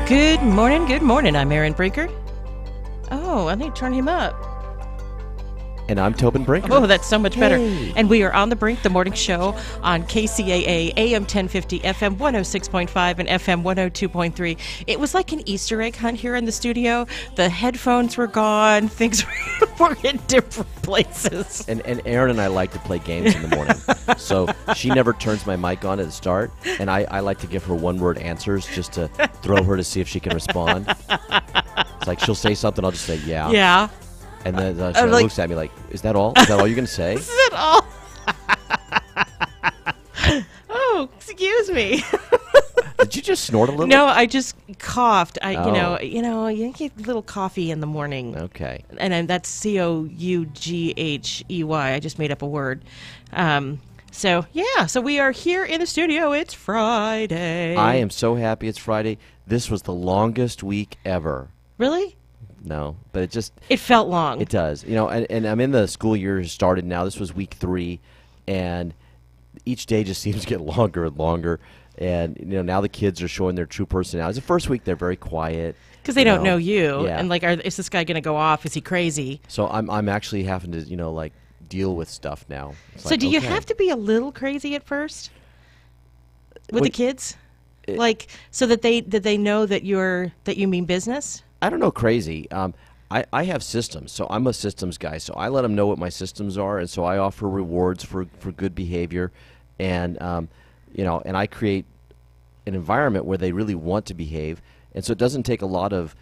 Good morning. I'm Aaron Brinker. Oh, I need to turn him up. And I'm Tobin Brinker. Oh, that's so much better. Hey. And we are on the Brink, the morning show on KCAA, AM 1050, FM 106.5, and FM 102.3. It was like an Easter egg hunt here in the studio. The headphones were gone. Things were in different places. And Aaron and I like to play games in the morning. So she never turns my mic on at the start. And I like to give her one-word answers just to throw her to see if she can respond. It's like she'll say something, I'll just say, yeah. Yeah. And then she looks at me like, is that all? Is that all you're going to say? Is that all? Oh, excuse me. Did you just snort a little? No, I just coughed. You get a little coffee in the morning. Okay. And that's COUGHEY. I just made up a word. So we are here in the studio. It's Friday. I am so happy it's Friday. This was the longest week ever. Really? No, but it felt long. It does. And I'm in the school year started now. This was week 3, and each day just seems to get longer and longer. And, now the kids are showing their true personalities. The first week, they're very quiet. Because they don't know you. Yeah. And, is this guy going to go off? Is he crazy? So I'm actually having to, deal with stuff now. So do you have to be a little crazy at first with the kids? So that they know that you mean business? I don't know crazy. I have systems, so I'm a systems guy. So I let them know what my systems are, and so I offer rewards for good behavior, and and I create an environment where they really want to behave, and so it doesn't take a lot of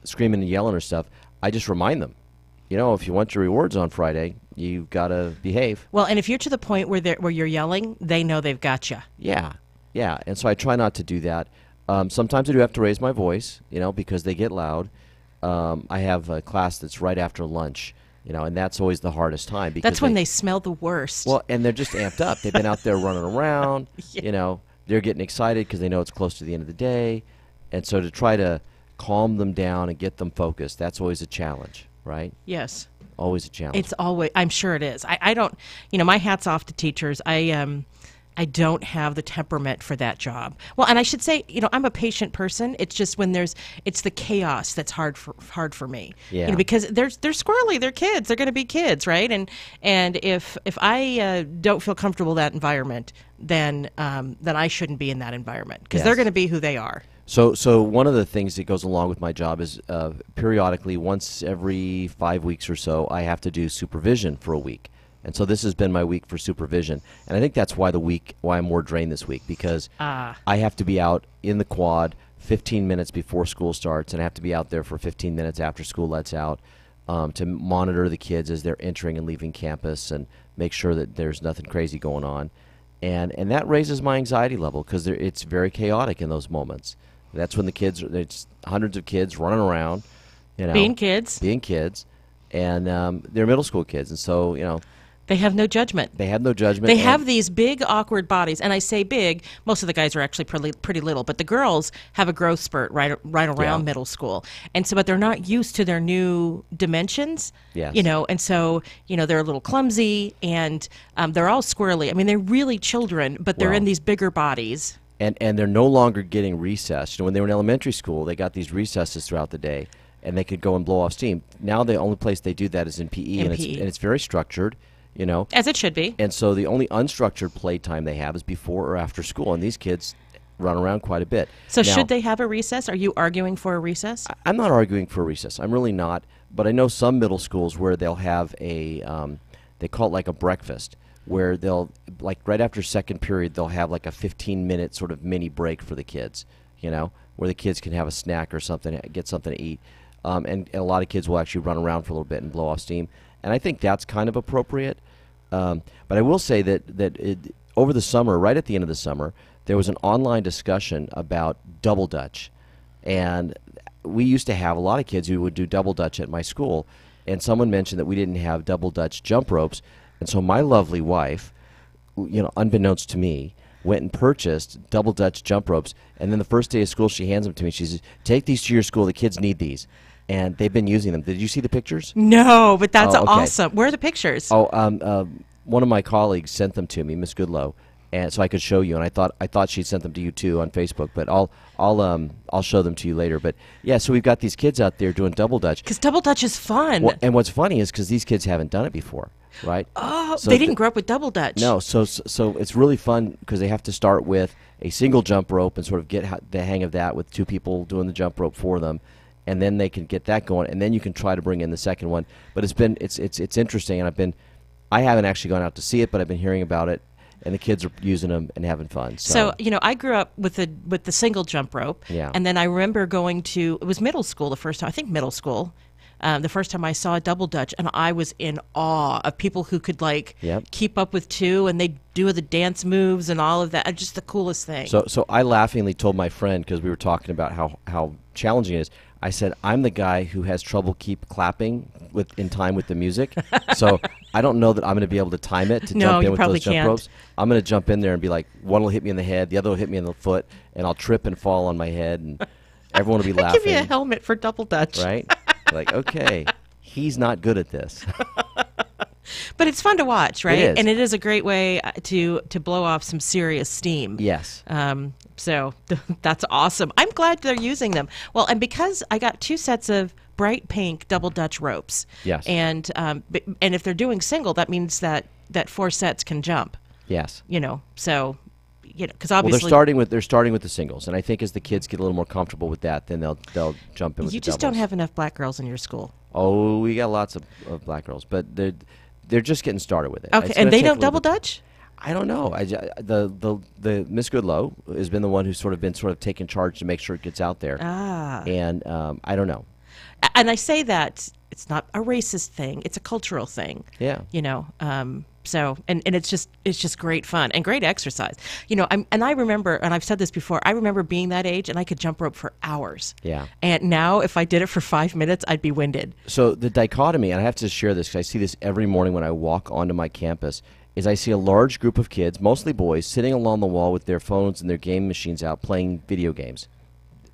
screaming and yelling or stuff. I just remind them, if you want your rewards on Friday, you've got to behave. Well, and if you're to the point where you're yelling, they know they've got you. Yeah, and so I try not to do that. Sometimes I do have to raise my voice, because they get loud. I have a class that's right after lunch, and that's always the hardest time. Because that's when they smell the worst. Well, and they're just amped up. They've been out there running around. Yeah. They're getting excited because they know it's close to the end of the day. And so to try to calm them down and get them focused, that's always a challenge, right? Yes. Always a challenge. It's always, I'm sure it is. I don't, my hat's off to teachers. I don't have the temperament for that job. Well, and I should say, I'm a patient person. It's just when it's the chaos that's hard for me. Yeah. Because they're squirrely. They're kids. They're going to be kids, right? And if I don't feel comfortable in that environment, then I shouldn't be in that environment because they're going to be who they are. So one of the things that goes along with my job is periodically, once every 5 weeks or so, I have to do supervision for a week. And so this has been my week for supervision. And I think that's why I'm more drained this week, because I have to be out in the quad 15 minutes before school starts, and I have to be out there for 15 minutes after school lets out to monitor the kids as they're entering and leaving campus and make sure that there's nothing crazy going on. And that raises my anxiety level because it's very chaotic in those moments. That's when it's hundreds of kids running around, being kids, and they're middle school kids. And so, they have no judgment. They have no judgment. They have these big, awkward bodies. And I say big, most of the guys are actually pretty little. But the girls have a growth spurt right around middle school. And so, but they're not used to their new dimensions. Yes. And so, they're a little clumsy and they're all squirrely. I mean, they're really children, but they're in these bigger bodies. And they're no longer getting recess. When they were in elementary school, they got these recesses throughout the day, and they could go and blow off steam. Now the only place they do that is in PE, and it's very structured. As it should be. And so the only unstructured playtime they have is before or after school, and these kids run around quite a bit. So should they have a recess? Are you arguing for a recess? I'm not arguing for a recess. I'm really not. But I know some middle schools where they'll have they call it like a breakfast, where they'll, like right after second period, they'll have like a 15-minute sort of mini break for the kids, where the kids can have a snack or something, get something to eat. And a lot of kids will actually run around for a little bit and blow off steam. And I think that's kind of appropriate. But I will say that over the summer, right at the end of the summer, there was an online discussion about double dutch. And we used to have a lot of kids who would do double dutch at my school. And someone mentioned that we didn't have double dutch jump ropes. And so my lovely wife, unbeknownst to me, went and purchased double dutch jump ropes. And then the first day of school, she hands them to me. She says, "Take these to your school. The kids need these." And they've been using them. Did you see the pictures? No, but that's okay. awesome. Where are the pictures? One of my colleagues sent them to me, Miss Goodlow, and so I could show you. And I thought she sent them to you too on Facebook, but I'll show them to you later. But yeah, so we've got these kids out there doing double dutch. Because double dutch is fun. Well, and what's funny is because these kids haven't done it before, right? Oh, so they didn't grow up with double dutch. No, so it's really fun because they have to start with a single jump rope and sort of get the hang of that with two people doing the jump rope for them, and then they can get that going, and then you can try to bring in the second one. But it's interesting, and I haven't actually gone out to see it, but I've been hearing about it, and the kids are using them and having fun. So I grew up with the single jump rope, Yeah. and then I remember going to, it was middle school the first time, I think middle school, the first time I saw a double dutch, and I was in awe of people who could Yep. keep up with two, and they do the dance moves and all of that. Just the coolest thing. So I laughingly told my friend, because we were talking about how challenging it is, I said, I'm the guy who has trouble keep clapping in time with the music. So I don't know that I'm going to be able to time it to jump in with those jump ropes. I'm going to jump in there and be like, one will hit me in the head, the other will hit me in the foot, and I'll trip and fall on my head, and everyone will be laughing. Give me a helmet for double dutch. Right? Like, okay, he's not good at this. But it's fun to watch, right? It is. And it is a great way to blow off some serious steam. Yes. So that's awesome. I'm glad they're using them. Well, and because I got 2 sets of bright pink double dutch ropes. Yes. And if they're doing single, that means that 4 sets can jump. Yes. So because Well, obviously they're starting with the singles, and I think as the kids get a little more comfortable with that, then they'll jump in with the you just doubles. don't have enough black girls in your school. Oh, we got lots of black girls, but they're just getting started with it. Okay, It's and gonna they take a don't little double bit. dutch? I don't know. The Miss Goodlow has been the one who's sort of taken charge to make sure it gets out there. And I don't know. And I say that it's not a racist thing; it's a cultural thing. Yeah. So and it's just great fun and great exercise. I remember, and I've said this before, I remember being that age and I could jump rope for hours. Yeah. And now if I did it for 5 minutes, I'd be winded. So the dichotomy, and I have to share this because I see this every morning when I walk onto my campus, is I see a large group of kids, mostly boys, sitting along the wall with their phones and their game machines out playing video games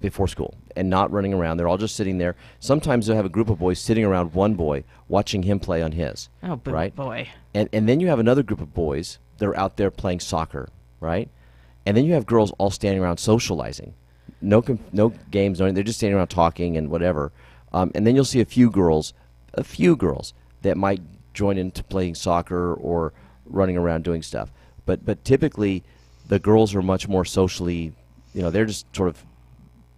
before school and not running around. They're all just sitting there. Sometimes they'll have a group of boys sitting around one boy watching him play on his. Oh, right? boy. And then you have another group of boys that are out there playing soccer, right? And then you have girls all standing around socializing. No games, no, they're just standing around talking and whatever. And then you'll see a few girls that might join into playing soccer or running around doing stuff. But typically the girls are much more socially, they're just sort of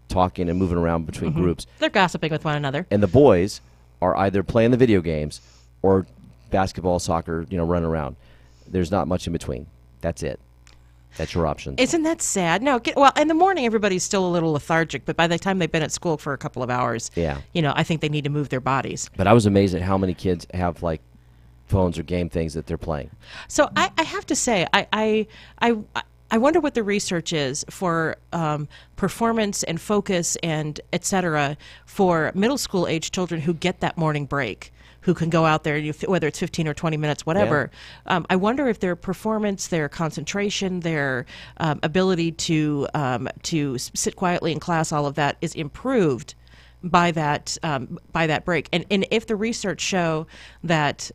talking and moving around between groups. They're gossiping with one another. And the boys are either playing the video games or basketball, soccer, running around. There's not much in between. That's it. That's your option. Isn't that sad? No, well, in the morning everybody's still a little lethargic, but by the time they've been at school for a couple of hours, Yeah. I think they need to move their bodies. But I was amazed at how many kids have like phones or game things that they're playing. So I have to say, I wonder what the research is for performance and focus and et cetera for middle school age children who get that morning break, who can go out there, whether it's 15 or 20 minutes, whatever. Yeah. I wonder if their performance, their concentration, their ability to sit quietly in class, all of that is improved by that break. And if the research show that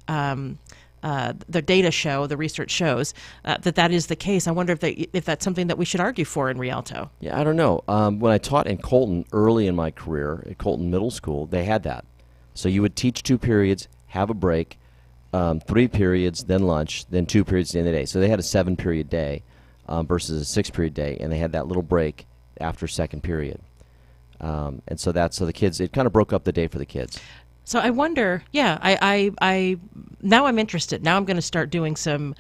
the data show, the research shows that is the case, I wonder if that's something that we should argue for in Rialto. Yeah, I don't know. When I taught in Colton early in my career, at Colton Middle School, they had that. So you would teach 2 periods, have a break, 3 periods, then lunch, then 2 periods at the end of the day. So they had a 7-period day versus a 6-period day, and they had that little break after second period. And so the kids, it kind of broke up the day for the kids. So I wonder, I now I'm interested. Now I'm going to start doing some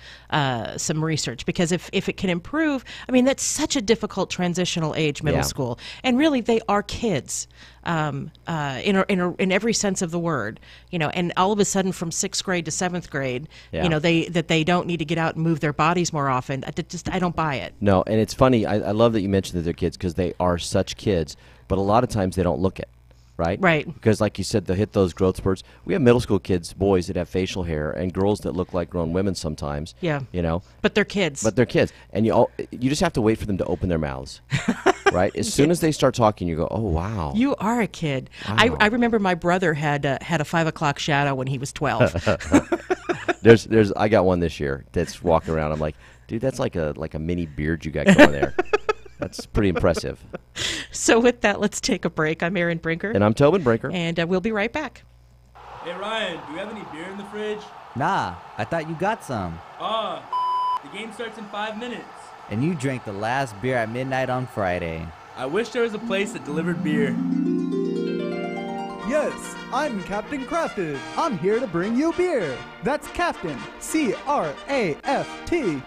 research, because if it can improve, I mean, that's such a difficult transitional age, middle school, and really they are kids, in every sense of the word, and all of a sudden from 6th grade to 7th grade, they don't need to get out and move their bodies more often. I don't buy it. No, and it's funny. I love that you mentioned that they're kids, because they are such kids, but a lot of times they don't look it. Right? Because like you said, they'll hit those growth spurts. We have middle school kids, boys that have facial hair, and girls that look like grown women sometimes. Yeah. But they're kids. And you just have to wait for them to open their mouths. Right? As soon as they start talking, you go, oh, wow. You are a kid. Wow. I remember my brother had a 5 o'clock shadow when he was 12. I got one this year that's walking around. I'm like, Dude, that's like a mini beard you got going there. That's pretty impressive. So with that, let's take a break. I'm Erin Brinker. And I'm Tobin Brinker. And we'll be right back. Hey, Ryan, do you have any beer in the fridge? Nah, I thought you got some. The game starts in 5 minutes. And you drank the last beer at midnight on Friday. I wish there was a place that delivered beer. Yes, I'm Captain Crafted. I'm here to bring you beer. That's Captain, C-R-A-F-T''D.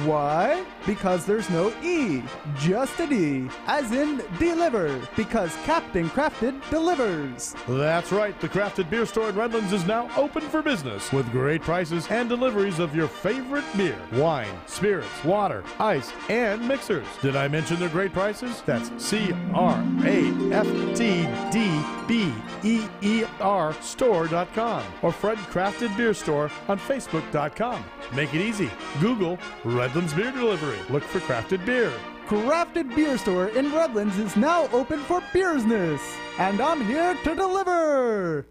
Why? Because there's no E, just a D, as in deliver, because Captain Crafted delivers. That's right, the Crafted Beer Store in Redlands is now open for business with great prices and deliveries of your favorite beer, wine, spirits, water, ice, and mixers. Did I mention their great prices? That's CRAFTDBEER store.com or Fred Crafted Beer Store on Facebook.com. Make it easy. Google Redlands Beer Delivery. Look for Crafted Beer. Crafted Beer Store in Redlands is now open for business, and I'm here to deliver.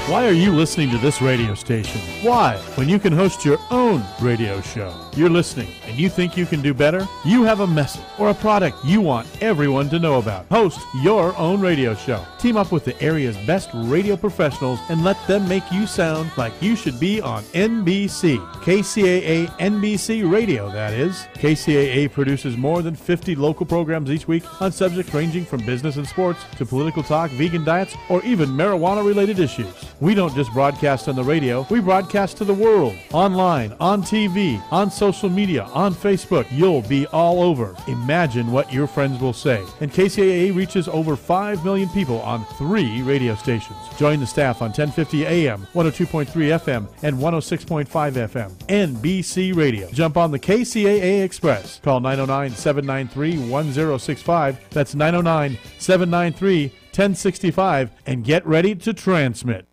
Why are you listening to this radio station? Why? When you can host your own radio show. You're listening and you think you can do better? You have a message or a product you want everyone to know about. Host your own radio show. Team up with the area's best radio professionals and let them make you sound like you should be on NBC. KCAA NBC Radio, that is. KCAA produces more than 50 local programs each week on subjects ranging from business and sports to political talk, vegan diets, or even marijuana-related issues. We don't just broadcast on the radio, we broadcast to the world. Online, on TV, on social media, on Facebook. You'll be all over. Imagine what your friends will say. And KCAA reaches over 5 million people on 3 radio stations. Join the staff on 1050 AM, 102.3 FM, and 106.5 FM. NBC Radio. Jump on the KCAA Express. Call 909-793-1065. That's 909-793-1065 and get ready to transmit.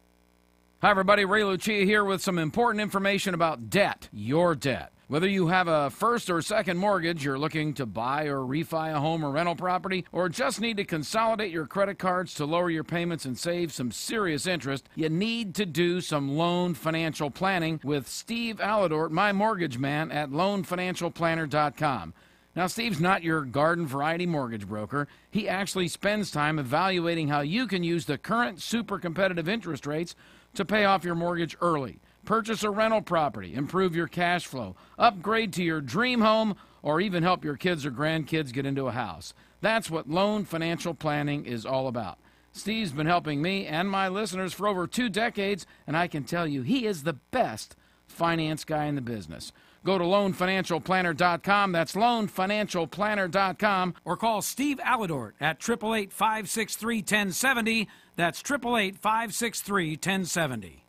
Hi, everybody. Ray Lucia here with some important information about debt, your debt. Whether you have a first or second mortgage, you're looking to buy or refi a home or rental property, or just need to consolidate your credit cards to lower your payments and save some serious interest, you need to do some loan financial planning with Steve Alladort, my mortgage man, at loanfinancialplanner.com. Now, Steve's not your garden variety mortgage broker. He actually spends time evaluating how you can use the current super competitive interest rates to pay off your mortgage early, purchase a rental property, improve your cash flow, upgrade to your dream home, or even help your kids or grandkids get into a house. That's what loan financial planning is all about. Steve's been helping me and my listeners for over 2 decades, and I can tell you he is the best finance guy in the business. Go to loanfinancialplanner.com. That's loanfinancialplanner.com. Or call Steve Alladort at 888-563-1070. That's 888-563-1070.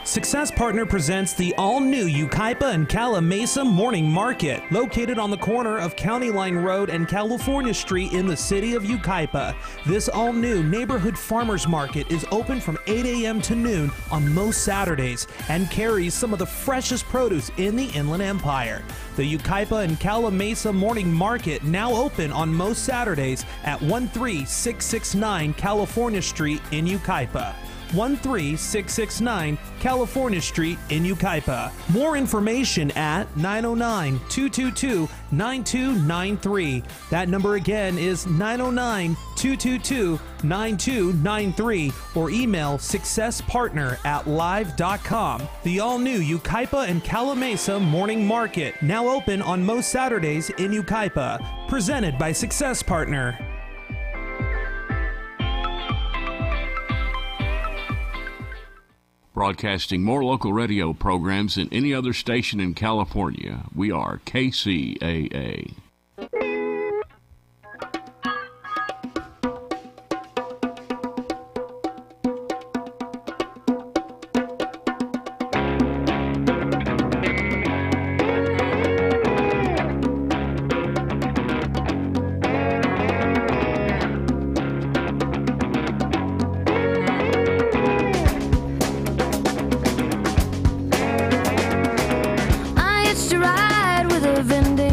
Success Partner presents the all-new Yucaipa and Cala Mesa Morning Market, located on the corner of County Line Road and California Street in the city of Yucaipa. This all-new neighborhood farmers market is open from 8 a.m. to noon on most Saturdays and carries some of the freshest produce in the Inland Empire. The Yucaipa and Cala Mesa Morning Market now open on most Saturdays at 13669 California Street in Yucaipa. 13669 California Street in Yucaipa. More information at 909-222-9293. That number again is 909-222-9293 or email successpartner@live.com. The all-new Yucaipa and Cala Mesa Morning Market, now open on most Saturdays in Yucaipa. Presented by Success Partner. Broadcasting more local radio programs than any other station in California. We are KCAA.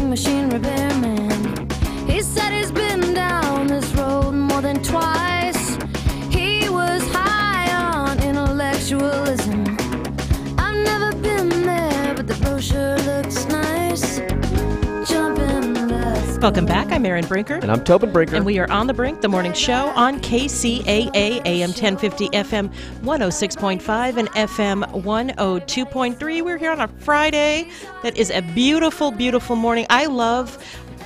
Machine repair Welcome back. I'm Erin Brinker. And I'm Tobin Brinker. And we are on the Brink, the morning show on KCAA, AM 1050, FM 106.5, and FM 102.3. We're here on a Friday that is a beautiful, beautiful morning.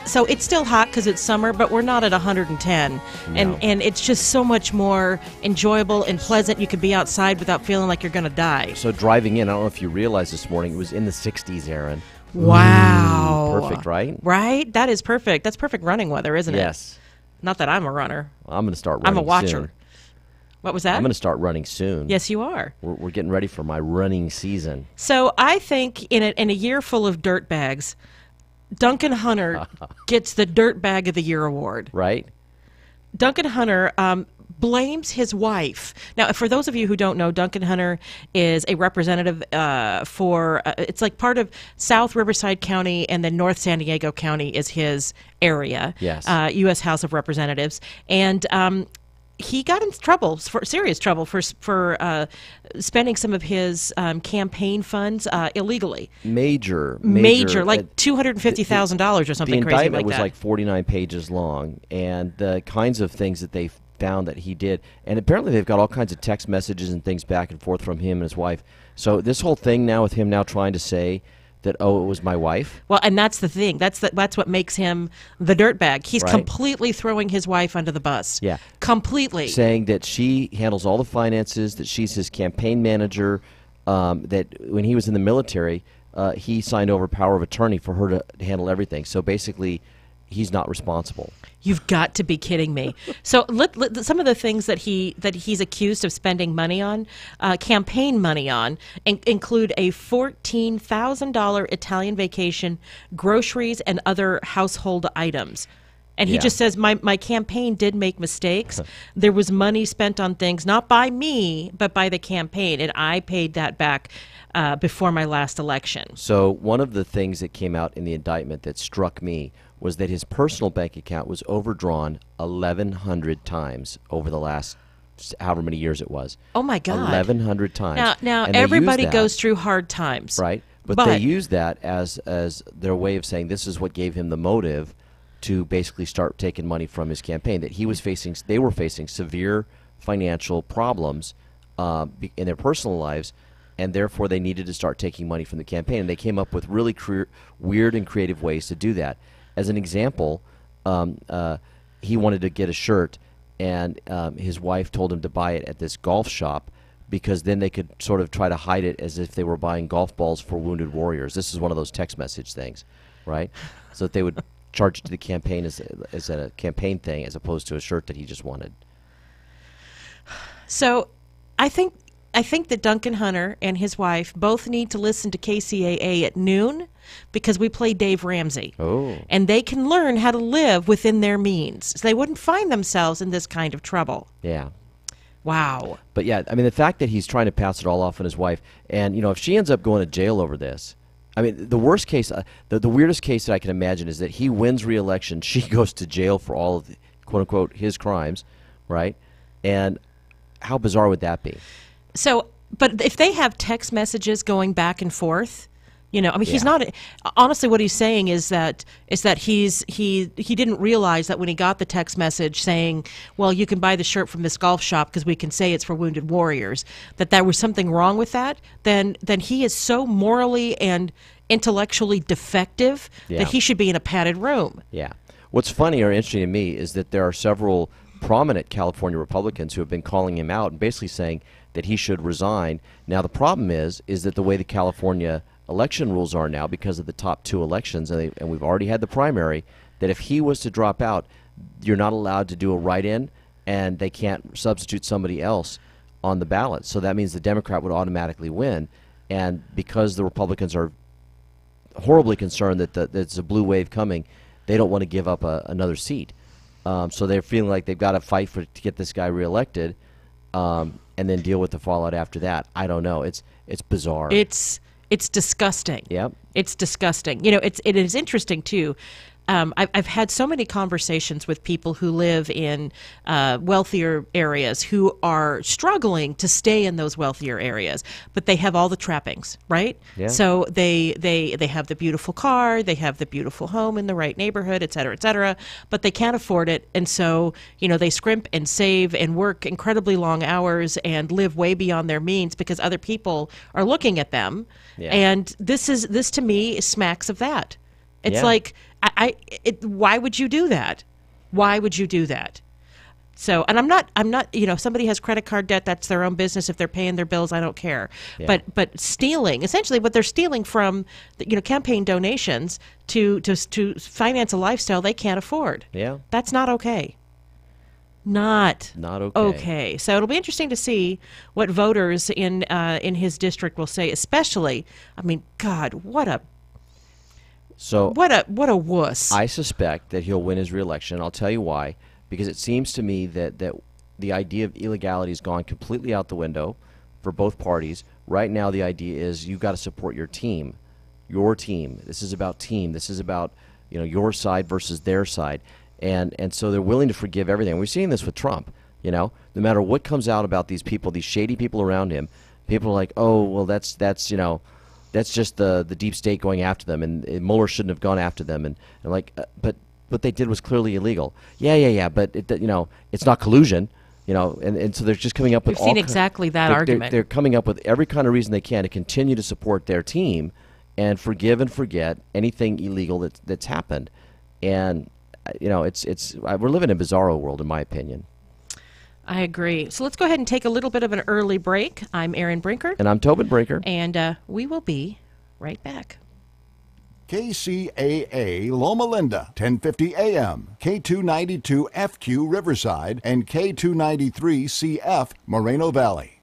So it's still hot because it's summer, but we're not at 110. No. And it's just so much more enjoyable and pleasant. You could be outside without feeling like you're going to die. So driving in, I don't know if you realized this morning, it was in the 60s, Erin. Wow. Perfect, right? Right? That is perfect. That's perfect running weather, isn't it? Yes. Not that I'm a runner. I'm going to start running I'm a watcher. soon. What was that? I'm going to start running soon. Yes, you are. We're getting ready for my running season. So I think in a year full of dirt bags, Duncan Hunter gets the Dirt Bag of the Year award. Right. Duncan Hunter blames his wife. Now, for those of you who don't know, Duncan Hunter is a representative for, it's like part of South Riverside County, and then North San Diego County is his area. Yes. U.S. House of Representatives. And he got in serious trouble for spending some of his campaign funds illegally. Major, like $250,000 or something crazy like that. The indictment was like 49 pages long, and the kinds of things that they found that he did, and apparently they've got all kinds of text messages and things back and forth from him and his wife. So this whole thing now with him now trying to say that, it was my wife. Well, and that's the thing. That's what makes him the dirtbag. He's completely throwing his wife under the bus. Yeah. Completely. Saying that she handles all the finances, that she's his campaign manager, that when he was in the military, he signed over power of attorney for her to handle everything. So basically, he's not responsible. You've got to be kidding me. So some of the things that he's accused of spending money on, campaign money on, include a $14,000 Italian vacation, groceries, and other household items. And he just says, my campaign did make mistakes. There was money spent on things, not by me, but by the campaign, and I paid that back before my last election. So one of the things that came out in the indictment that struck me was that his personal bank account was overdrawn 1,100 times over the last however many years it was. Oh, my God. 1,100 times. Now everybody goes through hard times. Right. But they use that as their way of saying this is what gave him the motive to basically start taking money from his campaign, that they were facing severe financial problems in their personal lives, and therefore they needed to start taking money from the campaign. And they came up with really weird and creative ways to do that. As an example, he wanted to get a shirt, and his wife told him to buy it at this golf shop because then they could sort of try to hide it as if they were buying golf balls for wounded warriors. This is one of those text message things, right? So that they would charge it to the campaign as a campaign thing as opposed to a shirt that he just wanted. So I think that Duncan Hunter and his wife both need to listen to KCAA at noon because we play Dave Ramsey. Oh. And they can learn how to live within their means. So they wouldn't find themselves in this kind of trouble. Yeah. Wow. But yeah, I mean, the fact that he's trying to pass it all off on his wife, and, if she ends up going to jail over this, I mean, the worst case, the weirdest case that I can imagine is that he wins re-election, she goes to jail for all of, quote-unquote, his crimes, right? And how bizarre would that be? So, but if they have text messages going back and forth, he's not. Honestly, what he's saying is that he didn't realize that when he got the text message saying, "Well, you can buy the shirt from this golf shop because we can say it's for wounded warriors," that there was something wrong with that. Then he is so morally and intellectually defective that he should be in a padded room. Yeah. What's funny or interesting to me is that there are several prominent California Republicans who have been calling him out and basically saying that he should resign. Now, the problem is that the way the California election rules are now, because of the top two elections, and we've already had the primary, that if he was to drop out, you're not allowed to do a write-in, and they can't substitute somebody else on the ballot. So that means the Democrat would automatically win. And because the Republicans are horribly concerned that it's a blue wave coming, they don't want to give up another seat. So they're feeling like they've got to fight to get this guy reelected, and then deal with the fallout after that. I don't know. It's bizarre. It's disgusting. Yep. It's disgusting. It is interesting too. I've had so many conversations with people who live in wealthier areas who are struggling to stay in those wealthier areas, but they have all the trappings, right? Yeah. So they have the beautiful car, they have the beautiful home in the right neighborhood, et cetera, but they can't afford it. And so, they scrimp and save and work incredibly long hours and live way beyond their means because other people are looking at them. Yeah. And this to me smacks of that. It's like, why would you do that? Why would you do that? So, and I'm not, somebody has credit card debt, that's their own business. If they're paying their bills, I don't care. Yeah. But stealing, essentially what they're stealing from, campaign donations to finance a lifestyle they can't afford. Yeah. That's not okay. Not okay. Okay. So it'll be interesting to see what voters in his district will say, especially, God, what a wuss. I suspect that he'll win his reelection. I'll tell you why. Because it seems to me that the idea of illegality has gone completely out the window for both parties. Right now, the idea is you've got to support your team. Your team. This is about team. This is about your side versus their side. And so they're willing to forgive everything. We're seeing this with Trump. No matter what comes out about these people, these shady people around him, people are like, oh, well, that's just the deep state going after them, and Mueller shouldn't have gone after them, and like, but what they did was clearly illegal. Yeah, but it's not collusion, and so they're just coming up with We've seen exactly that argument. They're coming up with every kind of reason they can to continue to support their team and forgive and forget anything illegal that's happened, and we're living in a bizarro world, in my opinion. I agree. So let's go ahead and take a little bit of an early break. I'm Erin Brinker. And I'm Tobin Brinker. And we will be right back. KCAA Loma Linda, 1050 AM, K292 FQ Riverside, and K293 CF Moreno Valley.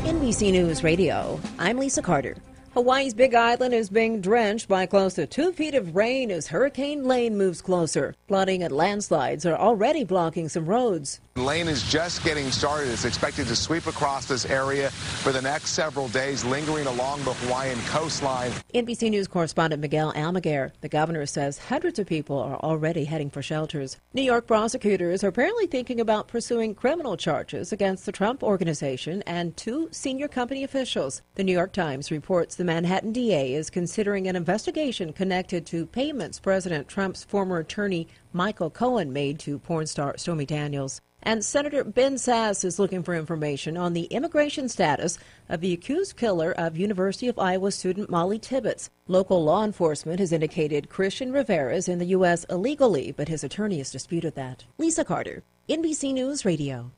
NBC News Radio, I'm Lisa Carter. Hawaii's Big Island is being drenched by close to 2 feet of rain as Hurricane Lane moves closer. Flooding and landslides are already blocking some roads. Lane is just getting started. It's expected to sweep across this area for the next several days, lingering along the Hawaiian coastline. NBC News correspondent Miguel Almaguer. The governor says hundreds of people are already heading for shelters. New York prosecutors are apparently thinking about pursuing criminal charges against the Trump Organization and 2 senior company officials. The New York Times reports the Manhattan DA is considering an investigation connected to payments President Trump's former attorney Michael Cohen made to porn star Stormy Daniels. And Senator Ben Sasse is looking for information on the immigration status of the accused killer of University of Iowa student Molly Tibbetts. Local law enforcement has indicated Christian Rivera is in the U.S. illegally, but his attorney has disputed that. Lisa Carter, NBC News Radio.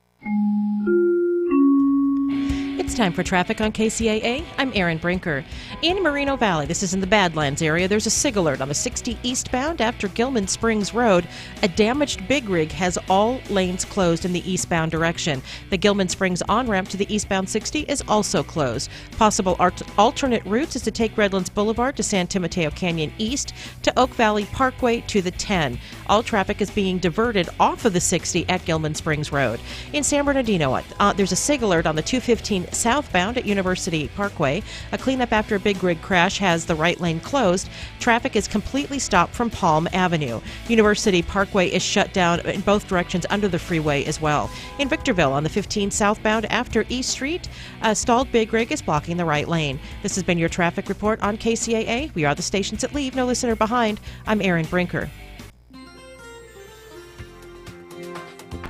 It's time for traffic on KCAA. I'm Erin Brinker. In Moreno Valley, this is in the Badlands area, there's a SIG alert on the 60 eastbound after Gilman Springs Road. A damaged big rig has all lanes closed in the eastbound direction. The Gilman Springs on-ramp to the eastbound 60 is also closed. Possible alternate routes is to take Redlands Boulevard to San Mateo Canyon East, to Oak Valley Parkway to the 10. All traffic is being diverted off of the 60 at Gilman Springs Road. In San Bernardino, there's a SIG alert on the 215 southbound at University Parkway. A cleanup after a big rig crash has the right lane closed. Traffic is completely stopped from Palm Avenue. University Parkway is shut down in both directions under the freeway as well. In Victorville on the 15 southbound after East Street, a stalled big rig is blocking the right lane. This has been your traffic report on KCAA. We are the stations that leave no listener behind. I'm Erin Brinker.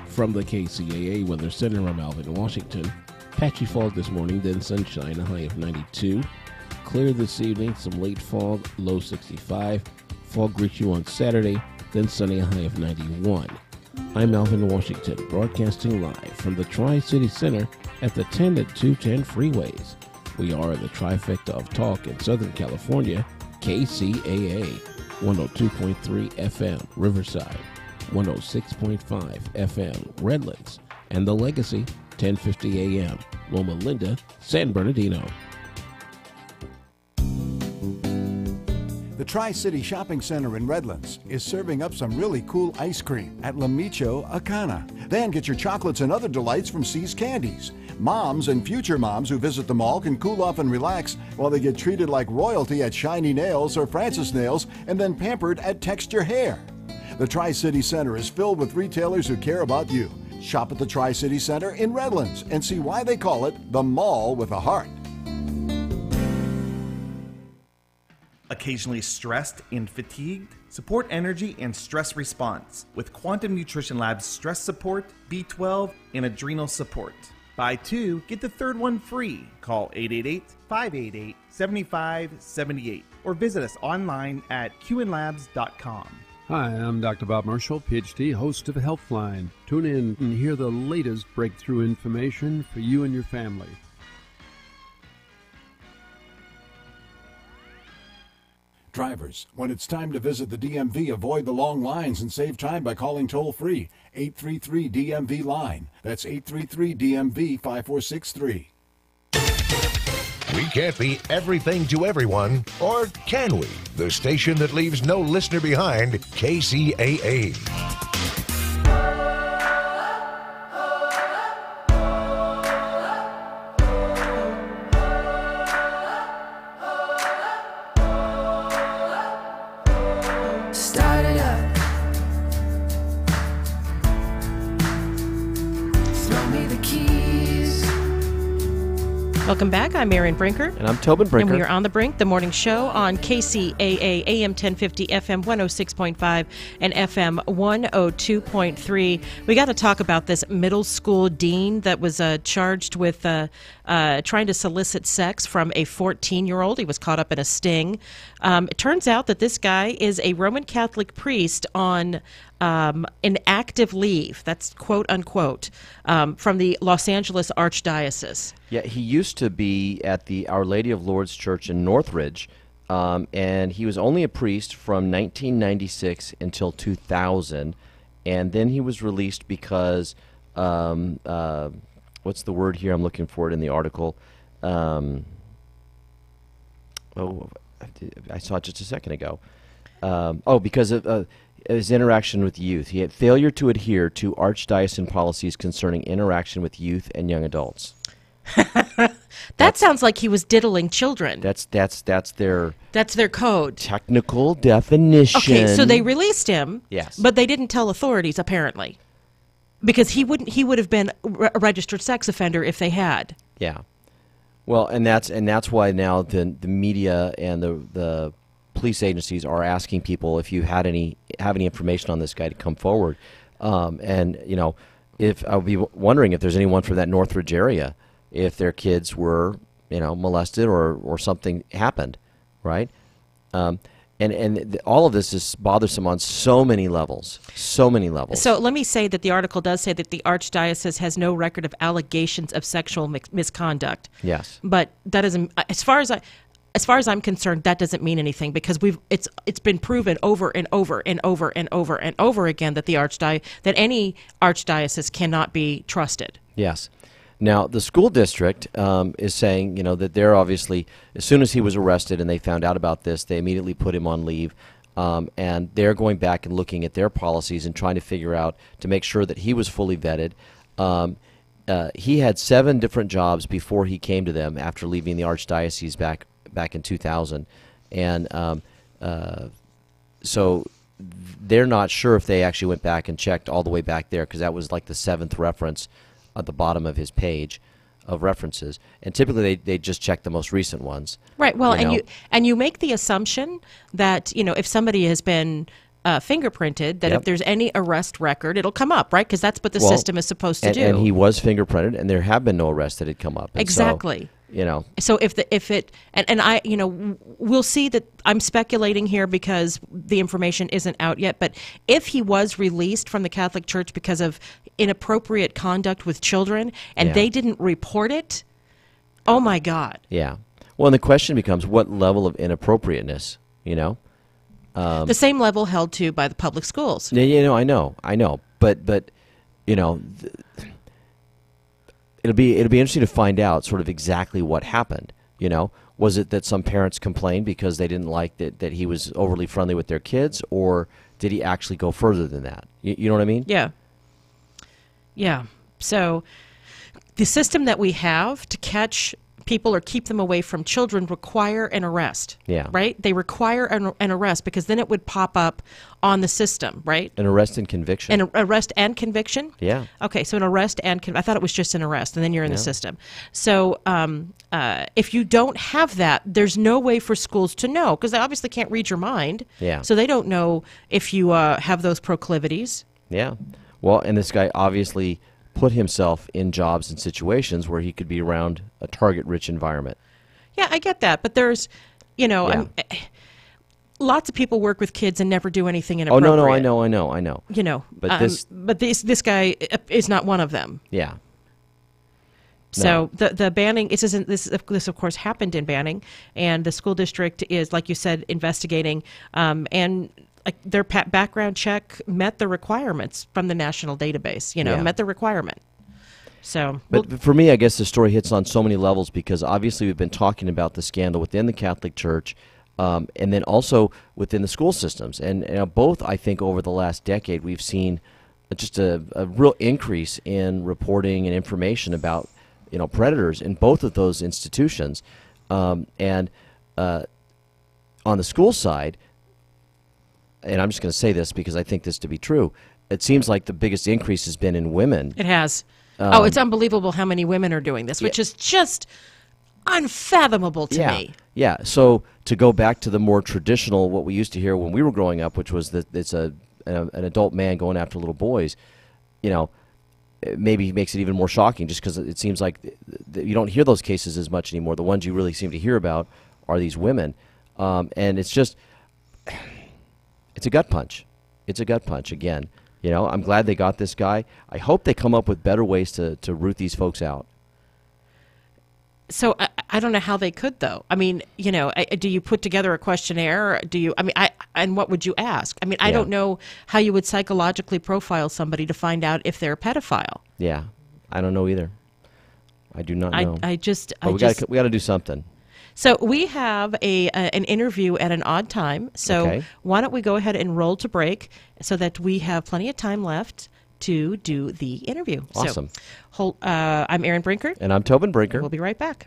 From the KCAA Weather Center, I'm Alvin Washington. Patchy fog this morning, then sunshine, a high of 92. Clear this evening, some late fog, low 65. Fog greets you on Saturday, then sunny, a high of 91. I'm Alvin Washington, broadcasting live from the Tri-City Center at the 10 and 210 freeways. We are the trifecta of talk in Southern California, KCAA, 102.3 FM, Riverside, 106.5 FM, Redlands, and The Legacy, 1050 AM, Loma Linda, San Bernardino. The Tri-City Shopping Center in Redlands is serving up some really cool ice cream at La Micho Acana. Then get your chocolates and other delights from C's Candies. Moms and future moms who visit the mall can cool off and relax while they get treated like royalty at Shiny Nails or Francis Nails and then pampered at Texture Hair. The Tri-City Center is filled with retailers who care about you. Shop at the Tri-City Center in Redlands and see why they call it the Mall with a Heart. Occasionally stressed and fatigued? Support energy and stress response with Quantum Nutrition Lab's stress support, B12, and adrenal support. Buy 2, get the third one free. Call 888-588-7578 or visit us online at qnlabs.com. Hi, I'm Dr. Bob Marshall, PhD, host of Healthline. Tune in and hear the latest breakthrough information for you and your family. Drivers, when it's time to visit the DMV, avoid the long lines and save time by calling toll-free 833-DMV-LINE. That's 833-DMV-5463. We can't be everything to everyone, or can we? The station that leaves no listener behind, KCAA. Start it up. Throw me the keys. Welcome back. I'm Erin Brinker. And I'm Tobin Brinker. And we are on the Brink, the morning show on KCAA AM 1050, FM 106.5, and FM 102.3. We got to talk about this middle school dean that was charged with trying to solicit sex from a 14-year-old. He was caught up in a sting. It turns out that this guy is a Roman Catholic priest on an active leave, that's quote unquote, from the Los Angeles Archdiocese. Yeah, he used to be at the Our Lady of Lourdes Church in Northridge, and he was only a priest from 1996 until 2000, and then he was released because, what's the word here? I'm looking for it in the article. I saw it just a second ago. Because of his interaction with youth. He had failure to adhere to archdiocesan policies concerning interaction with youth and young adults. That sounds like he was diddling children. That's their code. Technical definition. Okay, so they released him. Yes. But they didn't tell authorities apparently. Because he would have been a registered sex offender if they had. Yeah. Well, and that's why now the media and the police agencies are asking people if you have any information on this guy to come forward. And you know, if I'll be wondering if there's anyone from that Northridge area, if their kids were, you know, molested or something happened, right? And all of this is bothersome on so many levels. So many levels. So let me say that the article does say that the Archdiocese has no record of allegations of sexual misconduct. Yes. But that doesn't, as far as I'm concerned, that doesn't mean anything because it's been proven over and over and over and over and over again that that any archdiocese cannot be trusted. Yes. Now the school district is saying, you know, that they're obviously, as soon as he was arrested and they found out about this, they immediately put him on leave, and they're going back and looking at their policies and trying to figure out to make sure that he was fully vetted. He had 7 different jobs before he came to them after leaving the archdiocese back in 2000, and so they're not sure if they actually went back and checked all the way back there because that was like the 7th reference at the bottom of his page of references, and typically they just check the most recent ones. Right. Well, and you make the assumption that, you know, if somebody has been fingerprinted, that if there's any arrest record, it'll come up, right? Because that's what the system is supposed to do. And he was fingerprinted, and there have been no arrests that had come up. And exactly. So, you know. So I, you know, we'll see that I'm speculating here because the information isn't out yet. But if he was released from the Catholic Church because of inappropriate conduct with children and they didn't report it, oh my God. Yeah. Well, and the question becomes what level of inappropriateness, you know? The same level held to by the public schools. Yeah, you know, I know, but you know, it'll be interesting to find out sort of exactly what happened. You know, was it that some parents complained because they didn't like that he was overly friendly with their kids, or did he actually go further than that? You know what I mean? Yeah. Yeah. So the system that we have to catch people or keep them away from children require an arrest. Yeah. Right? They require an arrest because then it would pop up on the system, right? An arrest and conviction. An arrest and conviction? Yeah. Okay, so an arrest and I thought it was just an arrest, and then you're in the system. So if you don't have that, there's no way for schools to know, because they obviously can't read your mind. Yeah. So they don't know if you have those proclivities. Yeah. Well, and this guy obviously put himself in jobs and situations where he could be around a target-rich environment. Yeah, I get that, but there's, lots of people work with kids and never do anything inappropriate. Oh, no, I know. But this guy is not one of them. Yeah. So the banning, this of course happened in Banning, and the school district is, like you said, investigating, and their background check met the requirements from the national database. Met the requirement. So, but for me, I guess the story hits on so many levels, because obviously we've been talking about the scandal within the Catholic Church, and then also within the school systems, and both, I think, over the last decade, we've seen just a real increase in reporting and information about predators in both of those institutions, and on the school side. And I'm just going to say this because I think this to be true. It seems like the biggest increase has been in women. It has. It's unbelievable how many women are doing this, which is just unfathomable to me. Yeah. So to go back to the more traditional, what we used to hear when we were growing up, which was that it's an adult man going after little boys, it maybe makes it even more shocking, just because it seems like you don't hear those cases as much anymore. The ones you really seem to hear about are these women. And it's just... It's a gut punch. It's a gut punch again. I'm glad they got this guy. I hope they come up with better ways to root these folks out. So I don't know how they could, though. I mean, do you put together a questionnaire? And what would you ask? I mean, I don't know how you would psychologically profile somebody to find out if they're a pedophile. Yeah, I don't know either. I do not know. We got to do something. So we have an interview at an odd time. So why don't we go ahead and roll to break so that we have plenty of time left to do the interview. Awesome. So, I'm Erin Brinker. And I'm Tobin Brinker. We'll be right back.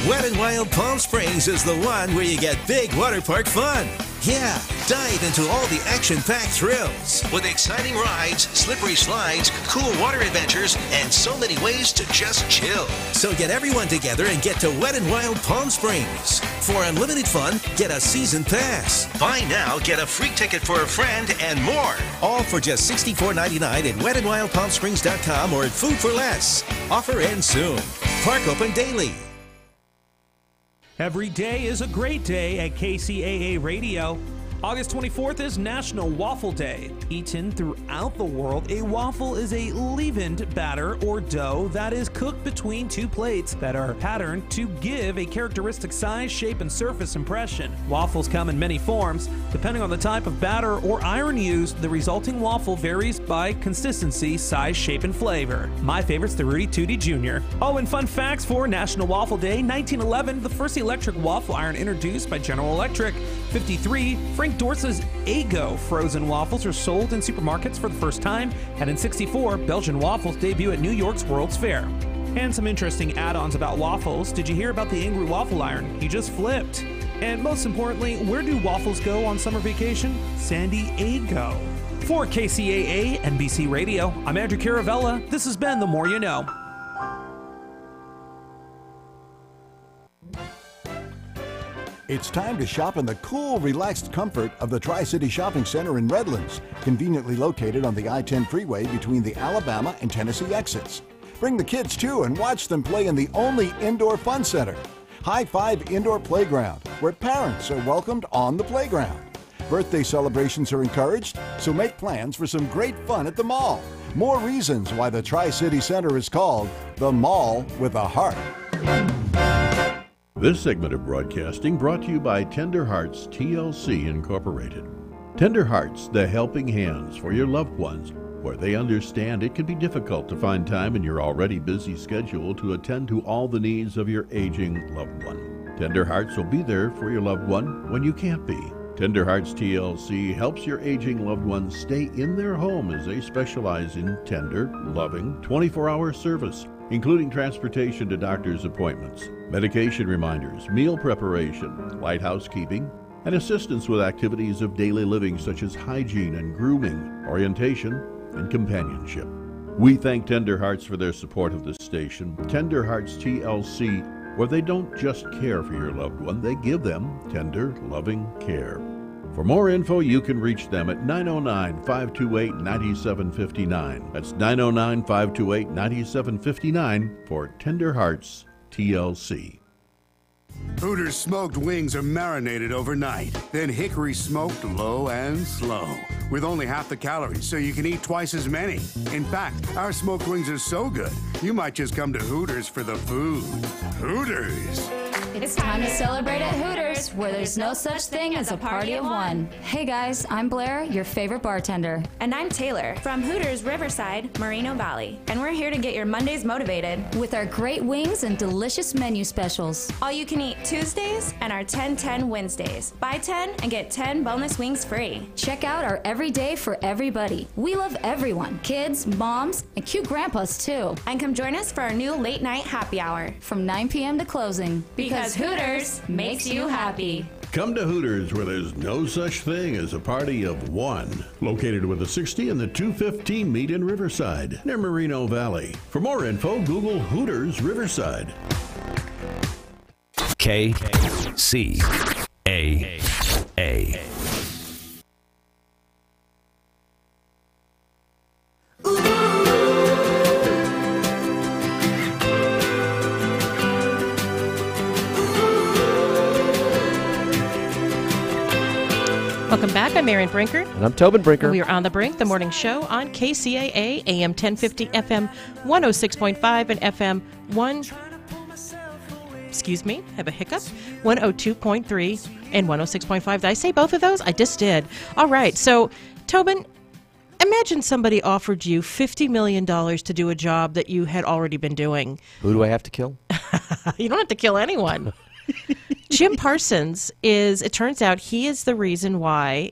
Wet n Wild Palm Springs is the one where you get big water park fun. Yeah, dive into all the action-packed thrills with exciting rides, slippery slides, cool water adventures, and so many ways to just chill. So get everyone together and get to Wet n Wild Palm Springs. For unlimited fun, get a season pass. Buy now, get a free ticket for a friend, and more. All for just $64.99 at wetandwildpalmsprings.com or at Food for Less. Offer ends soon. Park open daily. Every day is a great day at KCAA Radio. August 24th is National Waffle Day. Eaten throughout the world, a waffle is a leavened batter or dough that is cooked between two plates that are patterned to give a characteristic size, shape, and surface impression. Waffles come in many forms. Depending on the type of batter or iron used, the resulting waffle varies by consistency, size, shape, and flavor. My favorite's the Rudy Tooty Jr. Oh, and fun facts for National Waffle Day. 1911, the first electric waffle iron introduced by General Electric. 53, Frank Dorse's Eggo frozen waffles are sold in supermarkets for the first time. And in 64, Belgian waffles debut at New York's World's Fair. And some interesting add-ons about waffles. Did you hear about the angry waffle iron? He just flipped. And most importantly, where do waffles go on summer vacation? San Diego. For KCAA NBC Radio, I'm Andrew Caravella. This has been The More You Know. It's time to shop in the cool, relaxed comfort of the Tri-City Shopping Center in Redlands, conveniently located on the I-10 freeway between the Alabama and Tennessee exits. Bring the kids too and watch them play in the only indoor fun center, High Five Indoor Playground, where parents are welcomed on the playground. Birthday celebrations are encouraged, so make plans for some great fun at the mall. More reasons why the Tri-City Center is called the Mall with a Heart. This segment of broadcasting brought to you by Tender Hearts TLC Incorporated. Tender Hearts, the helping hands for your loved ones, where they understand it can be difficult to find time in your already busy schedule to attend to all the needs of your aging loved one. Tender Hearts will be there for your loved one when you can't be. Tender Hearts TLC helps your aging loved ones stay in their home as they specialize in tender, loving, 24-hour service. including transportation to doctor's appointments, medication reminders, meal preparation, light housekeeping, and assistance with activities of daily living such as hygiene and grooming, orientation, and companionship. We thank Tender Hearts for their support of this station. Tender Hearts TLC, where they don't just care for your loved one, they give them tender, loving care. For more info, you can reach them at 909-528-9759. That's 909-528-9759 for Tender Hearts TLC. Hooters smoked wings are marinated overnight, then hickory smoked low and slow, with only half the calories, so you can eat twice as many. In fact, our smoked wings are so good, you might just come to Hooters for the food. Hooters! It's time to celebrate at Hooters, where there's no such thing as a party of one. Hey guys, I'm Blair, your favorite bartender. And I'm Taylor, from Hooters Riverside, Moreno Valley. And we're here to get your Mondays motivated with our great wings and delicious menu specials. All you can eat Tuesdays and our 10-10 Wednesdays. Buy 10 and get 10 boneless wings free. Check out our Everyday for Everybody. We love everyone, kids, moms, and cute grandpas too. And come join us for our new late night happy hour from 9 p.m. to closing. Because Hooters makes you happy. Come to Hooters, where there's no such thing as a party of one. Located with the 60 and the 215 meet in Riverside, near Moreno Valley. For more info, Google Hooters Riverside. KCAA. Welcome back. I'm Marion Brinker. And I'm Tobin Brinker. We are on the Brink, the morning show on KCAA, AM 1050, FM 106.5, and FM 102.3 and 106.5. Did I say both of those? I just did. All right. So, Tobin, imagine somebody offered you $50 million to do a job that you had already been doing. Who do I have to kill? You don't have to kill anyone. Jim Parsons it turns out he is the reason why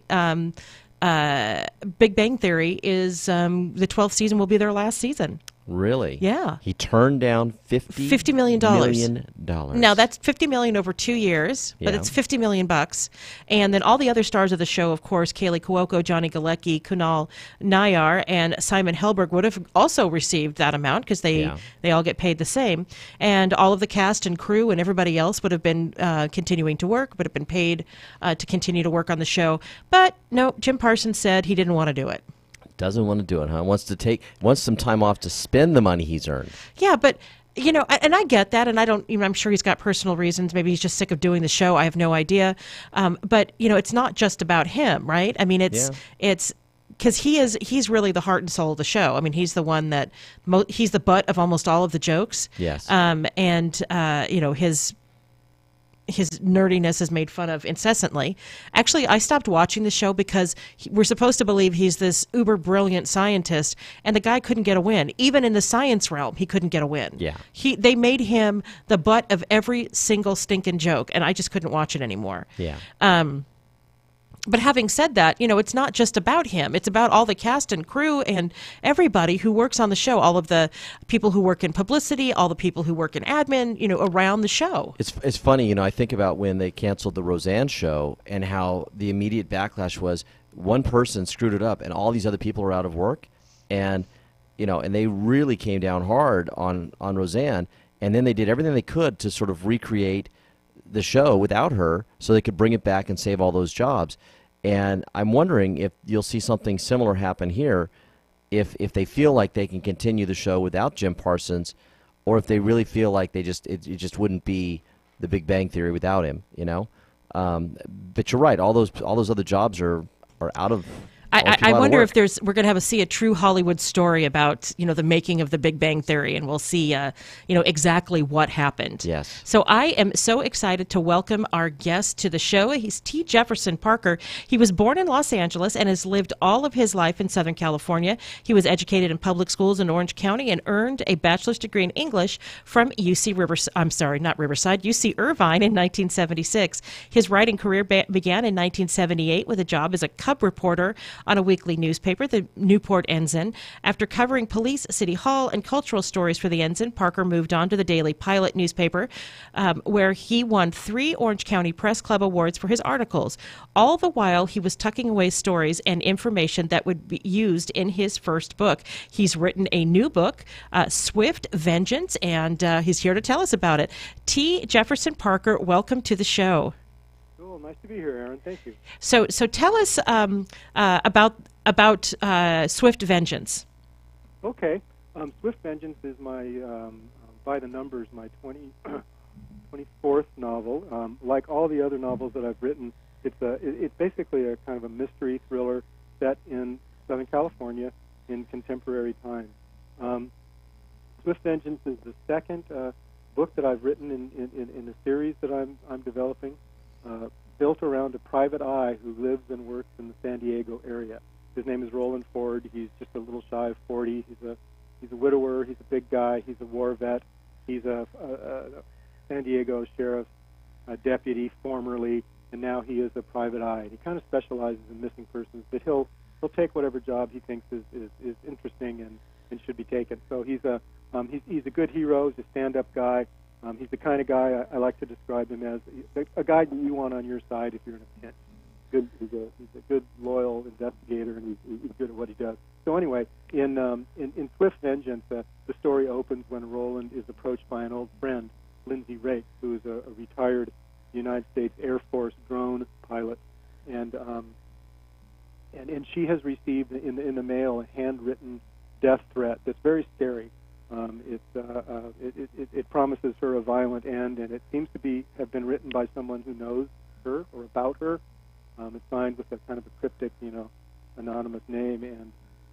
Big Bang Theory is the 12th season will be their last season. Really? Yeah. He turned down $50 million. Now, that's $50 million over 2 years, but it's $50 million bucks. And then all the other stars of the show, of course, Kaylee Cuoco, Johnny Galecki, Kunal Nayyar, and Simon Helberg would have also received that amount because they all get paid the same. And all of the cast and crew and everybody else would have been continuing to work, would have been paid to continue to work on the show. But no, Jim Parsons said he didn't want to do it. Doesn't want to do it, huh? Wants some time off to spend the money he's earned. Yeah, but and I get that, and I'm sure he's got personal reasons. Maybe he's just sick of doing the show. I have no idea. But it's not just about him, right? I mean, it's because he's really the heart and soul of the show. I mean, he's the one that he's the butt of almost all of the jokes. Yes. His nerdiness is made fun of incessantly. Actually, I stopped watching the show because we're supposed to believe he's this uber brilliant scientist, and the guy couldn't get a win. Even in the science realm, he couldn't get a win. Yeah. They made him the butt of every single stinking joke, and I just couldn't watch it anymore. Yeah. But having said that, it's not just about him. It's about all the cast and crew and everybody who works on the show, all of the people who work in publicity, all the people who work in admin, around the show. It's funny, I think about when they canceled the Roseanne show and how the immediate backlash was one person screwed it up and all these other people are out of work. And, and they really came down hard on Roseanne. And then they did everything they could to sort of recreate the show without her so they could bring it back and save all those jobs. And I'm wondering if you'll see something similar happen here if they feel like they can continue the show without Jim Parsons, or if they really feel like it just wouldn't be the Big Bang Theory without him, But you're right, all those other jobs are out of I wonder if we're going to see a true Hollywood story about, the making of the Big Bang Theory, and we'll see, exactly what happened. Yes. So I am so excited to welcome our guest to the show. He's T. Jefferson Parker. He was born in Los Angeles and has lived all of his life in Southern California. He was educated in public schools in Orange County and earned a bachelor's degree in English from UC Irvine in 1976. His writing career began in 1978 with a job as a cub reporter on a weekly newspaper, the Newport Ensign. After covering police, city hall, and cultural stories for the Ensign, Parker moved on to the Daily Pilot newspaper, where he won 3 Orange County Press Club awards for his articles. All the while, he was tucking away stories and information that would be used in his first book. He's written a new book, Swift Vengeance, and he's here to tell us about it. T. Jefferson Parker, welcome to the show. Cool, nice to be here, Aaron. Thank you. So tell us about Swift Vengeance. Okay, Swift Vengeance is my, by the numbers, my 24th novel. Like all the other novels that I've written, it's basically a kind of a mystery thriller set in Southern California in contemporary times. Swift Vengeance is the second book that I've written in a series that I'm developing, built around a private eye who lives and works in the San Diego area. His name is Roland Ford. He's just a little shy of 40. He's a widower. He's a big guy. He's a war vet. He's a San Diego sheriff's deputy formerly, and now he is a private eye. He kind of specializes in missing persons, but he'll take whatever job he thinks is interesting and should be taken. So he's a good hero. He's a stand-up guy. He's the kind of guy I like to describe him as a guy that you want on your side if you're in a pinch. He's a good, loyal investigator, and he's good at what he does. So anyway, in Swift Vengeance, the story opens when Roland is approached by an old friend, Lindsay Rake, who is a retired United States Air Force drone pilot, and she has received in the mail a handwritten death threat that's very scary. It promises her a violent end, and it seems to have been written by someone who knows her or about her. It's signed with a kind of a cryptic, anonymous name,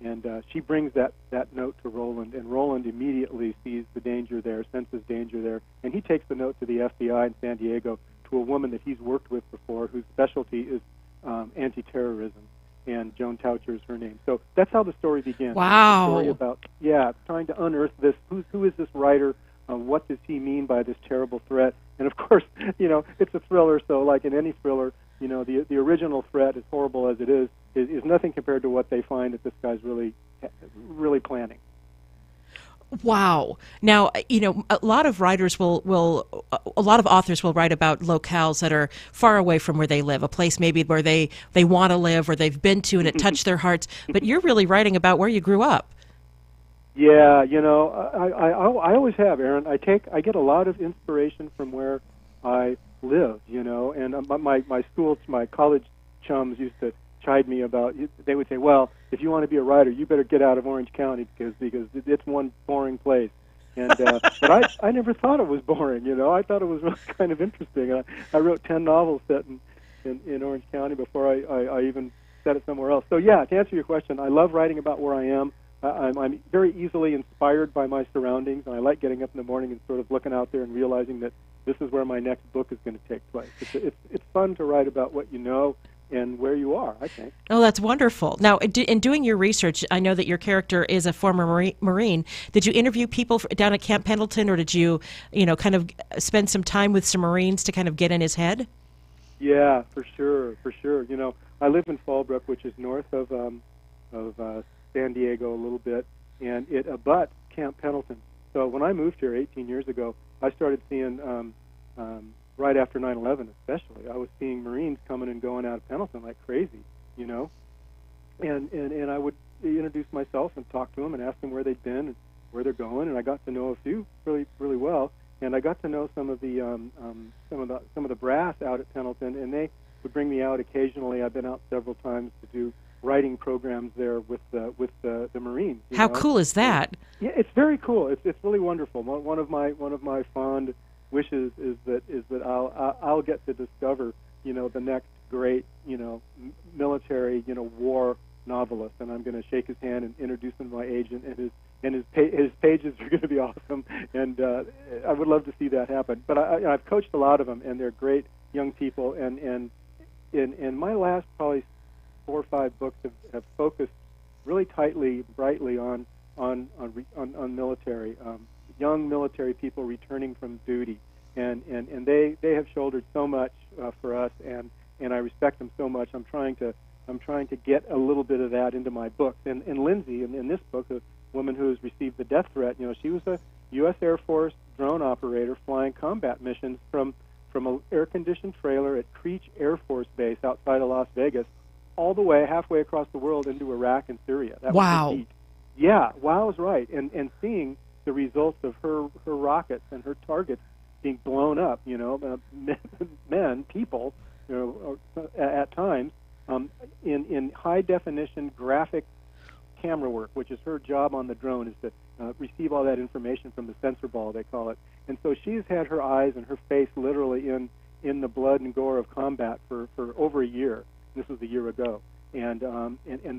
and she brings that note to Roland, and Roland immediately sees the danger there, senses danger there, and he takes the note to the FBI in San Diego to a woman that he's worked with before, whose specialty is anti-terrorism. And Joan Toucher is her name. So that's how the story begins. Wow. It's a story about, trying to unearth this. Who is this writer? What does he mean by this terrible threat? And of course, it's a thriller, so like in any thriller, the original threat, as horrible as it is nothing compared to what they find that this guy's really planning. Wow. Now, a lot of writers a lot of authors will write about locales that are far away from where they live, a place maybe where they want to live or they've been to and it touched their hearts. But you're really writing about where you grew up. Yeah, I always have, Aaron. I get a lot of inspiration from where I live, and my college chums used to chide me about. They would say, "Well, if you want to be a writer, you better get out of Orange County because it's one boring place." And but I never thought it was boring. I thought it was really kind of interesting. I wrote 10 novels set in Orange County before I even set it somewhere else. So yeah, to answer your question, I love writing about where I am. I'm very easily inspired by my surroundings, and I like getting up in the morning and sort of looking out there and realizing that this is where my next book is going to take place. It's fun to write about what you know and where you are, I think. Oh, that's wonderful. Now, in doing your research, I know that your character is a former Marine. Did you interview people down at Camp Pendleton, or did you, kind of spend some time with some Marines to kind of get in his head? Yeah, for sure. I live in Fallbrook, which is north of San Diego a little bit, and it abuts Camp Pendleton. So when I moved here 18 years ago, I started seeing right after 9/11 especially, I was seeing Marines coming and going out of Pendleton like crazy, and I would introduce myself and talk to them and ask them where they'd been and where they're going, and I got to know a few really, really well, and I got to know some of the brass out at Pendleton, and they would bring me out occasionally. I've been out several times to do writing programs there with the Marines. How cool is that? Yeah, it's very cool. It's really wonderful. One of my fond wishes is that I'll get to discover the next great military war novelist, and I'm going to shake his hand and introduce him to my agent, and his pages are going to be awesome, and I would love to see that happen. But I've coached a lot of them, and they're great young people, and my last probably 4 or 5 books have focused really tightly, brightly on military, young military people returning from duty, and they have shouldered so much for us, and I respect them so much. I'm trying to I'm trying to get a little bit of that into my book. And Lindsay, in this book, a woman who has received the death threat, she was a U.S. Air Force drone operator flying combat missions from an air-conditioned trailer at Creech Air Force Base outside of Las Vegas, all the way halfway across the world into Iraq and Syria. That wow. Was yeah, wow is right. And seeing the results of her rockets and her targets being blown up, people, at times, in high-definition graphic camera work, which is her job on the drone, is to receive all that information from the sensor ball, they call it. And so she's had her eyes and her face literally in the blood and gore of combat for over a year. This was a year ago. And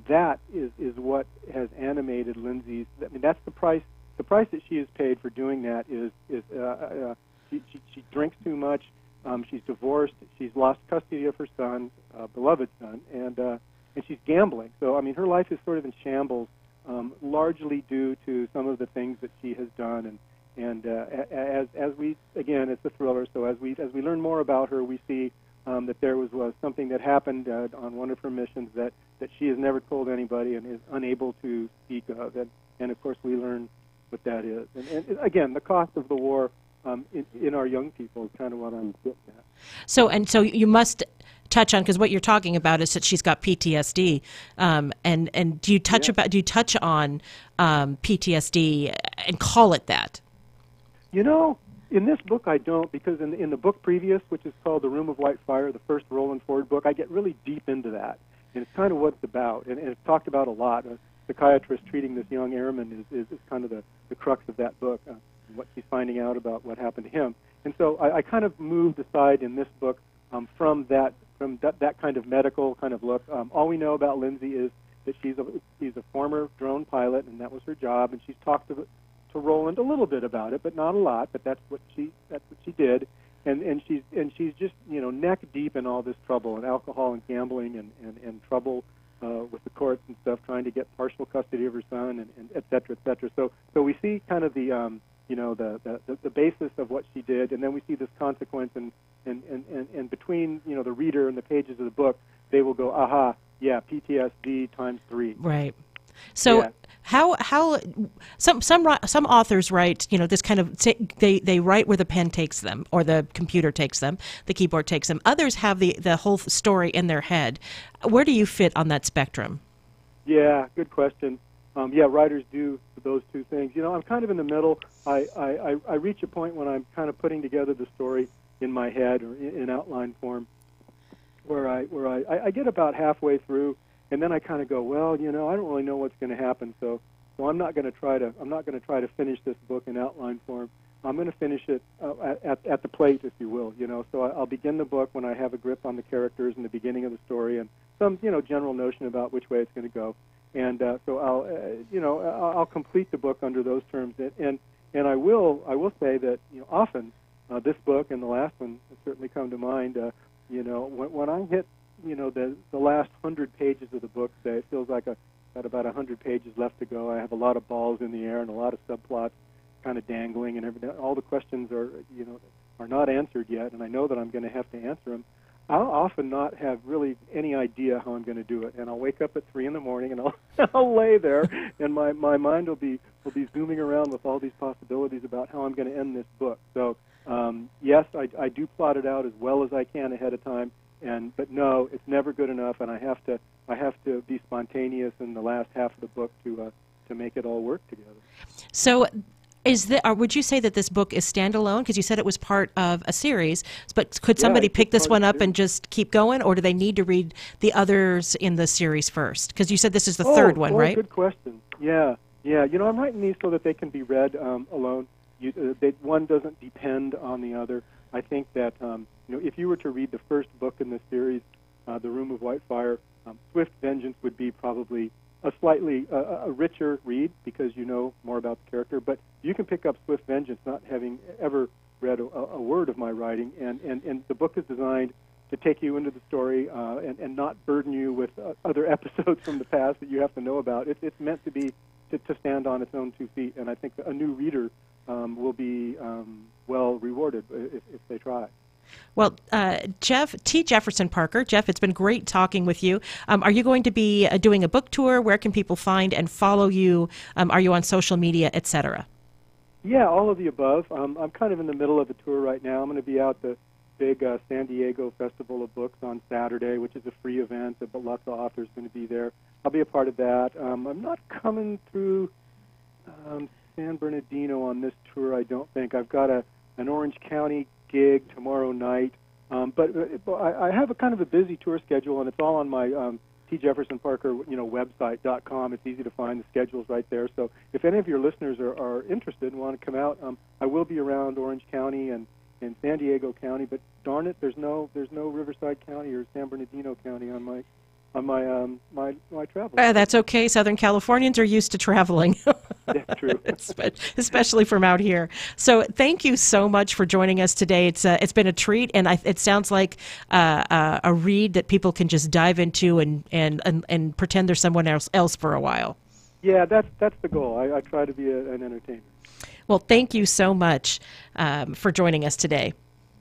that is what has animated Lindsay's. I mean, that's the price. The price that she has paid for doing that is she drinks too much. She's divorced. She's lost custody of her son, beloved son, and she's gambling. So I mean, her life is sort of in shambles, largely due to some of the things that she has done. And as we, again, it's a thriller. So as we learn more about her, we see that there was something that happened on one of her missions that she has never told anybody and is unable to speak of. And of course, we learn what that is. And again, the cost of the war in our young people is kind of what I'm getting at. So you must touch on, because what you're talking about is that she's got PTSD, and do you touch on PTSD and call it that? In this book I don't, because in the book previous, which is called The Room of White Fire, the first Roland Ford book, I get really deep into that, and it's kind of what it's about, and it's talked about a lot. A psychiatrist treating this young airman is kind of the crux of that book, what she's finding out about what happened to him. And so I kind of moved aside in this book from that kind of medical kind of look. All we know about Lindsay is that she's a former drone pilot, and that was her job, and she's talked to Roland a little bit about it, but not a lot. But that's what she did, and she's just neck deep in all this trouble and alcohol and gambling and trouble with the courts and stuff, trying to get partial custody of her son and et cetera, et cetera. So we see kind of the basis of what she did, and then we see this consequence, and between the reader and the pages of the book, they will go, aha, yeah, PTSD times 3. Right. So yeah. How some authors write, this kind of, they write where the pen takes them or the computer takes them, the keyboard takes them. Others have the whole story in their head. Where do you fit on that spectrum? Yeah, good question. Writers do those two things. I'm kind of in the middle. I reach a point when I'm kind of putting together the story in my head or in outline form, where I get about halfway through, and then I kind of go, well, I don't really know what's going to happen, so I'm not going to try to finish this book in outline form. I'm going to finish it at the plate, if you will. So I'll begin the book when I have a grip on the characters and the beginning of the story and some general notion about which way it's going to go. And so I'll complete the book under those terms. And I will say that often this book and the last one certainly come to mind. When I hit the last 100 pages of the book, say, it feels like I've got about 100 pages left to go. I have a lot of balls in the air and a lot of subplots kind of dangling, and everything. All the questions are not answered yet, and I know that I'm going to have to answer them. I'll often not have really any idea how I'm going to do it, and I'll wake up at 3 in the morning and I'll lay there, and my mind will be zooming around with all these possibilities about how I'm going to end this book. So yes, I do plot it out as well as I can ahead of time, but no, it's never good enough, and I have to be spontaneous in the last half of the book to make it all work together. So. Would you say that this book is standalone? Because you said it was part of a series, but could somebody pick this one up and just keep going, or do they need to read the others in the series first? Because you said this is the third one, right? Good question. Yeah. I'm writing these so that they can be read alone. One doesn't depend on the other. I think that if you were to read the first book in this series, The Room of White Fire, Swift Vengeance would be probably a slightly a richer read because you know more about the character, but you can pick up Swift Vengeance not having ever read a word of my writing, and the book is designed to take you into the story and not burden you with other episodes from the past that you have to know about. It's meant to stand on its own 2 feet, and I think a new reader will be well rewarded if they try. Well, Jeff, T. Jefferson Parker. Jeff, it's been great talking with you. Are you going to be doing a book tour? Where can people find and follow you? Are you on social media, etc.? Yeah, all of the above. I'm kind of in the middle of a tour right now. I'm going to be out the big San Diego Festival of Books on Saturday, which is a free event, but lots of authors going to be there. I'll be a part of that. I'm not coming through San Bernardino on this tour, I don't think. I've got an Orange County gig tomorrow night, but I have a kind of a busy tour schedule, and it's all on my T. Jefferson Parker, website.com. It's easy to find the schedules right there. So if any of your listeners are interested and want to come out, I will be around Orange County and San Diego County, but darn it, there's no Riverside County or San Bernardino County on my travel. That's okay. Southern Californians are used to traveling. Yeah, true. Especially from out here. So thank you so much for joining us today. It's been a treat, and it sounds like a read that people can just dive into and pretend there's someone else for a while. Yeah, that's the goal. I try to be an entertainer. Well, thank you so much for joining us today.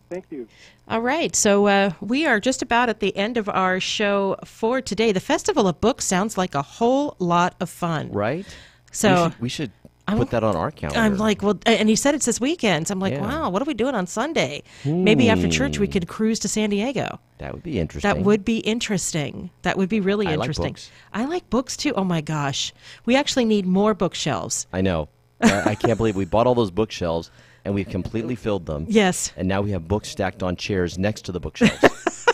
Thank you. All right, so we are just about at the end of our show for today. The Festival of Books sounds like a whole lot of fun. Right? So we should put that on our calendar. I'm like, well, and he said it's this weekend. So I'm like, wow, what are we doing on Sunday? Maybe after church we could cruise to San Diego. That would be interesting. That would be interesting. That would be really interesting. Like books. I like books too. Oh my gosh. We actually need more bookshelves. I know. I can't believe we bought all those bookshelves and we've completely filled them. Yes. And now we have books stacked on chairs next to the bookshelves.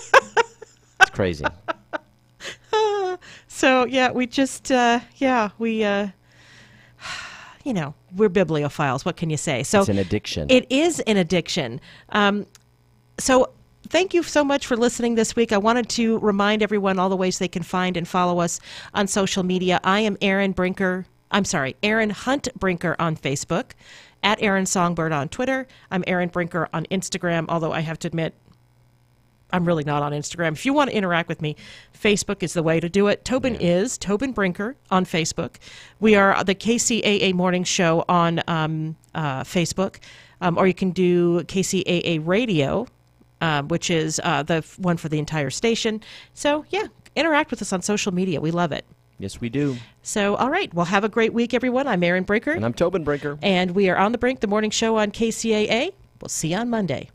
It's crazy. So, yeah, we just, we're bibliophiles. What can you say? So it's an addiction. It is an addiction. So thank you so much for listening this week. I wanted to remind everyone all the ways they can find and follow us on social media. I am Erin Hunt Brinker on Facebook, at Erin Songbird on Twitter. I'm Erin Brinker on Instagram, although I have to admit, I'm really not on Instagram. If you want to interact with me, Facebook is the way to do it. Tobin is Tobin Brinker on Facebook. We are the KCAA Morning Show on Facebook, or you can do KCAA Radio, which is the one for the entire station. So, yeah, interact with us on social media. We love it. Yes, we do. So, all right. Well, have a great week, everyone. I'm Erin Brinker. And I'm Tobin Brinker. And we are On the Brink, the morning show on KCAA. We'll see you on Monday.